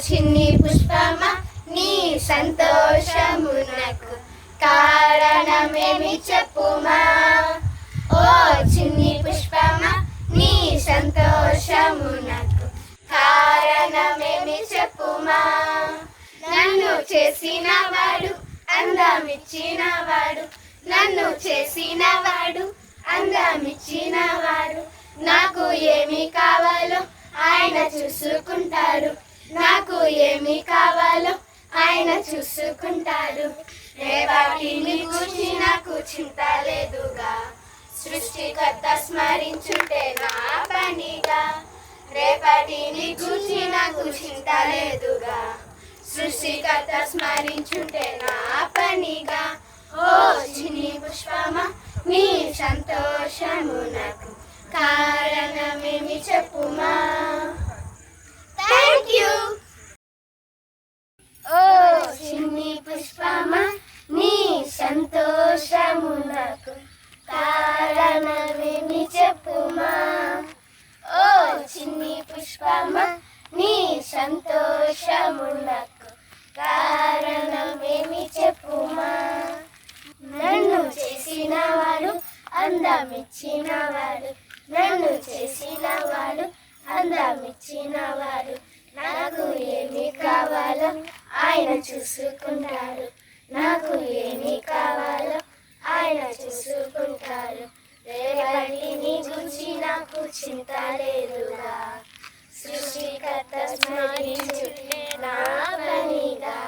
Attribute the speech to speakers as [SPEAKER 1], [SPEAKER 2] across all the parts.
[SPEAKER 1] చిన్ని పుష్పమ నీ సంతోషమునకు కారణమేమి చెప్పుమా. ఓ చిన్ని పుష్పమ నీ సంతోషమునకు కారణమేమి చెప్పుమా. నన్ను చేసినవాడు అందమిచ్చినవాడు, నన్ను చేసినవాడు అందమిచ్చినవాడు, నాకు ఏమి కావాలో ఆయన చూసుకుంటాడు, నాకు ఏమి కావాలో ఆయన చూసుకుంటాడు. రేపటిని గూర్చి నాకు చింత లేదుగా, సృష్టికర్త స్మరించుంటే నా పనిగా. రేపటిని గూర్చి నాకు చింత లేదుగా, సృష్టికర్త స్మరించుంటే నా పనిగా. ఓ చిన్ని పుష్పమ నీ సంతోషమునకు కారణమేమి చెప్పుమా. Thank you. ఓ చిన్ని పుష్పమ నీ సంతోషమునకు కారణమేమి చెప్పుమా. ఓ చిన్ని పుష్పమ నీ సంతోషమునకు కారణమేమి చెప్పుమా. నన్ను చేసినవాడు అందమిచ్చినవాడు, నన్ను చేసినవాడు అందమిచ్చినవాడు, నాకు ఏమి కావాలో ఆయన చూసుకుంటాడు, నాకు ఏమి కావాలో ఆయన చూసుకుంటాడు. రేపటిని గురించి నాకు చింత లేదుగా, సృష్టికర్త స్మరించుటే నా పనిగా.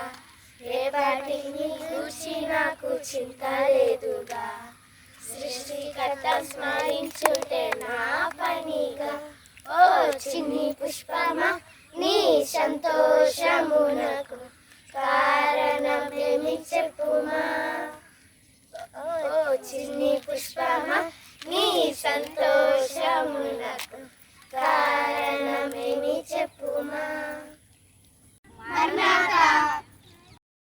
[SPEAKER 1] రేపటిని గురించి నాకు చింత లేదుగా, సృష్టికర్త స్మరించుటే నా పనిగా. ఓ చిన్ని పుష్పమ నీ సంతోషమునకు కారణమేమి చెప్పుమా. ఓ చిన్ని పుష్పమ